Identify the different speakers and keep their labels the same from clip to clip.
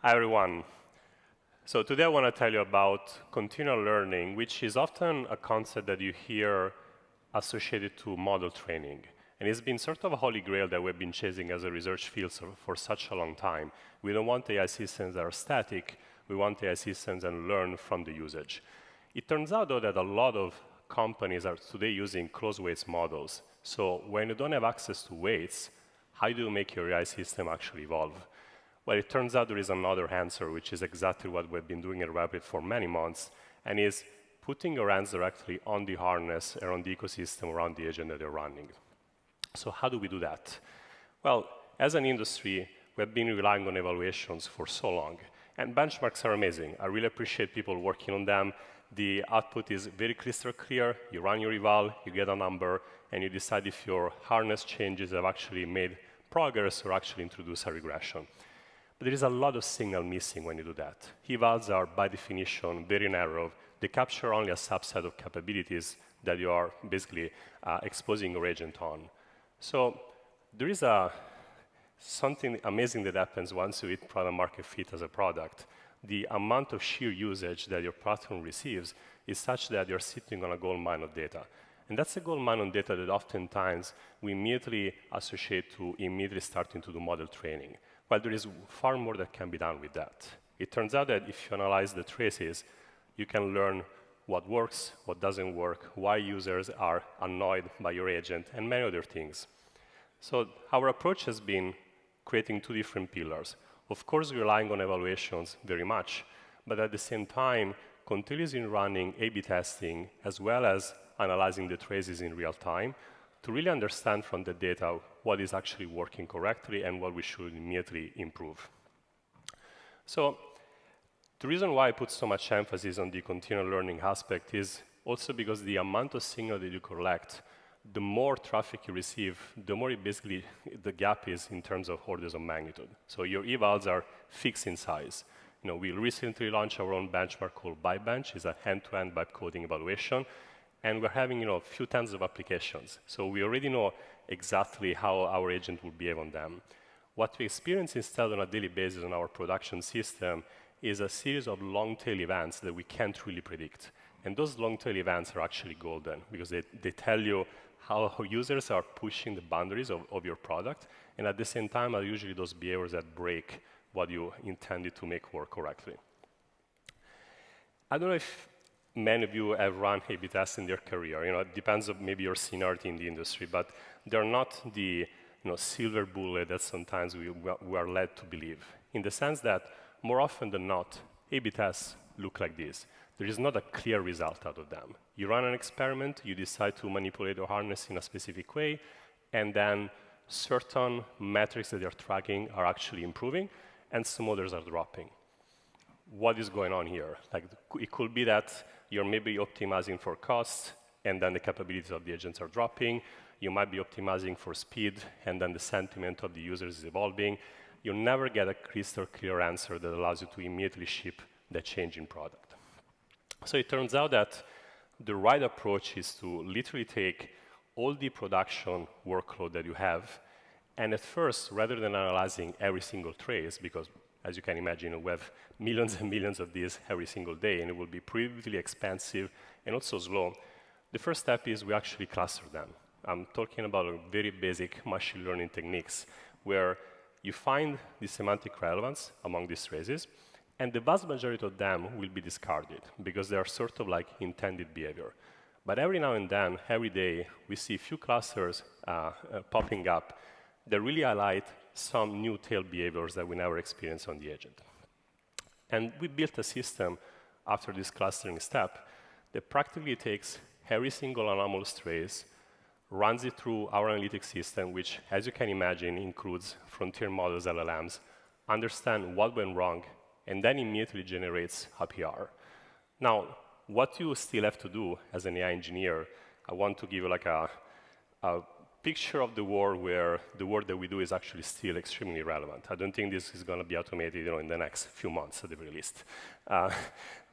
Speaker 1: Hi, everyone. So today I want to tell you about continual learning, which is often a concept that you hear associated to model training. And it's been sort of a holy grail that we've been chasing as a research field for such a long time. We don't want AI systems that are static. We want AI systems that learn from the usage. It turns out, though, that a lot of companies are today using closed weights models. So when you don't have access to weights, how do you make your AI system actually evolve? Well, it turns out there is another answer, which is exactly what we've been doing at Rapid for many months, and is putting your hands directly on the harness or on the ecosystem around the agent that you're running. So how do we do that? Well, as an industry, we've been relying on evaluations for so long, and benchmarks are amazing. I really appreciate people working on them. The output is very crystal clear. You run your eval, you get a number, and you decide if your harness changes have actually made progress or actually introduced a regression. But there is a lot of signal missing when you do that. Evals are, by definition, very narrow. They capture only a subset of capabilities that you are basically exposing your agent on. So there is something amazing that happens once you hit product market fit as a product. The amount of sheer usage that your platform receives is such that you're sitting on a gold mine of data. And that's a gold mine of data that oftentimes we immediately associate to immediately starting to do model training. Well, there is far more that can be done with that. It turns out that if you analyze the traces, you can learn what works, what doesn't work, why users are annoyed by your agent, and many other things. So our approach has been creating two different pillars. Of course, relying on evaluations very much, but at the same time, continuously running A/B testing, as well as analyzing the traces in real time, to really understand from the data what is actually working correctly and what we should immediately improve. So the reason why I put so much emphasis on the continual learning aspect is also because the amount of signal that you collect, the more traffic you receive, the more basically the gap is in terms of orders of magnitude. So your evals are fixed in size. We recently launched our own benchmark called ByteBench. It's an end-to-end vibe coding evaluation. And we're having a few tens of applications. So we already know exactly how our agent will behave on them. What we experience instead on a daily basis on our production system is a series of long-tail events that we can't really predict. And those long-tail events are actually golden because they tell you how users are pushing the boundaries of your product. And at the same time are usually those behaviors that break what you intended to make work correctly. I don't know if many of you have run A/B tests in their career. It depends on maybe your seniority in the industry, but they're not the silver bullet that sometimes we are led to believe. In the sense that more often than not, A/B tests look like this. There is not a clear result out of them. You run an experiment, you decide to manipulate the harness in a specific way, and then certain metrics that you're tracking are actually improving, and some others are dropping. What is going on here? It could be that you're maybe optimizing for cost, and then the capabilities of the agents are dropping. You might be optimizing for speed, and then the sentiment of the users is evolving. You'll never get a crystal clear answer that allows you to immediately ship that change in product. So it turns out that the right approach is to literally take all the production workload that you have, and at first, rather than analyzing every single trace, because as you can imagine, we have millions and millions of these every single day, and it will be pretty expensive and also slow. The first step is we actually cluster them. I'm talking about very basic machine learning techniques where you find the semantic relevance among these traces, and the vast majority of them will be discarded because they are sort of like intended behavior. But every now and then, every day, we see a few clusters popping up that really highlight some new tail behaviors that we never experienced on the agent. And we built a system after this clustering step that practically takes every single anomalous trace, runs it through our analytics system, which, as you can imagine, includes frontier models, LLMs, understand what went wrong, and then immediately generates a PR. Now, what you still have to do as an AI engineer, I want to give you like a picture of the world where the work that we do is actually still extremely relevant. I don't think this is going to be automated in the next few months at the very least.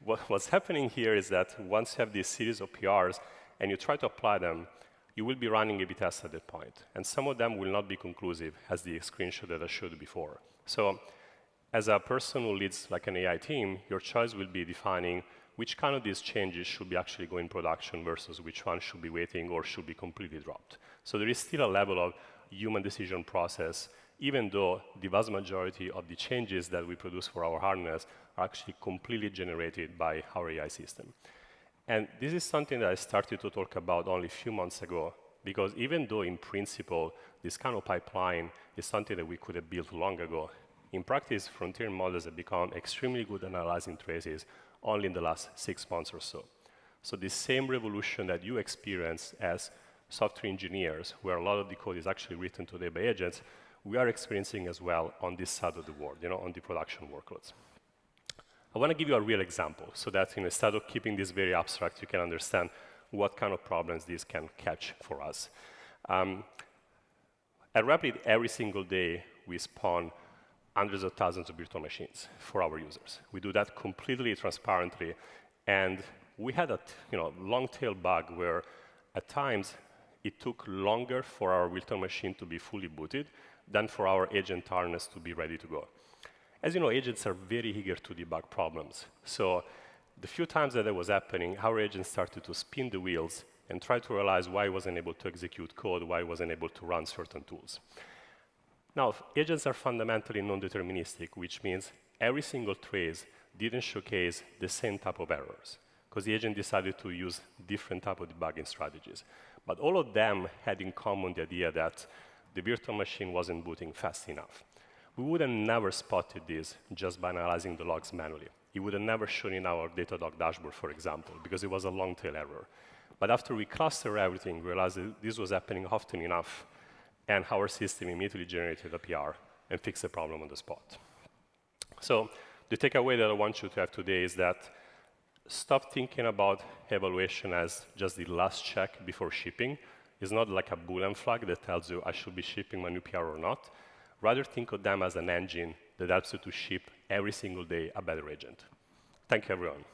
Speaker 1: What's happening here is that once you have this series of PRs and you try to apply them, you will be running A/B tests at that point. And some of them will not be conclusive, as the screenshot that I showed before. So as a person who leads like an AI team, your choice will be defining which kind of these changes should be actually going in production versus which one should be waiting or should be completely dropped. So there is still a level of human decision process, even though the vast majority of the changes that we produce for our harness are actually completely generated by our AI system. And this is something that I started to talk about only a few months ago, because even though in principle, this kind of pipeline is something that we could have built long ago, in practice, frontier models have become extremely good at analyzing traces only in the last 6 months or so. So the same revolution that you experience as software engineers, where a lot of the code is actually written today by agents, we are experiencing as well on this side of the world, on the production workloads. I want to give you a real example so that instead of keeping this very abstract, you can understand what kind of problems this can catch for us. At Rapid, every single day, we spawn hundreds of thousands of virtual machines for our users. We do that completely transparently, and we had a long tail bug where at times it took longer for our virtual machine to be fully booted than for our agent harness to be ready to go. As you know, agents are very eager to debug problems. So the few times that was happening, our agent started to spin the wheels and try to realize why it wasn't able to execute code, why it wasn't able to run certain tools. Now, agents are fundamentally non-deterministic, which means every single trace didn't showcase the same type of errors, because the agent decided to use different type of debugging strategies. But all of them had in common the idea that the virtual machine wasn't booting fast enough. We would have never spotted this just by analyzing the logs manually. It would have never shown in our Datadog dashboard, for example, because it was a long-tail error. But after we clustered everything, we realized that this was happening often enough, and our system immediately generated a PR and fixed the problem on the spot. So the takeaway that I want you to have today is that stop thinking about evaluation as just the last check before shipping. It's not like a Boolean flag that tells you I should be shipping my new PR or not. Rather think of them as an engine that helps you to ship every single day a better agent. Thank you, everyone.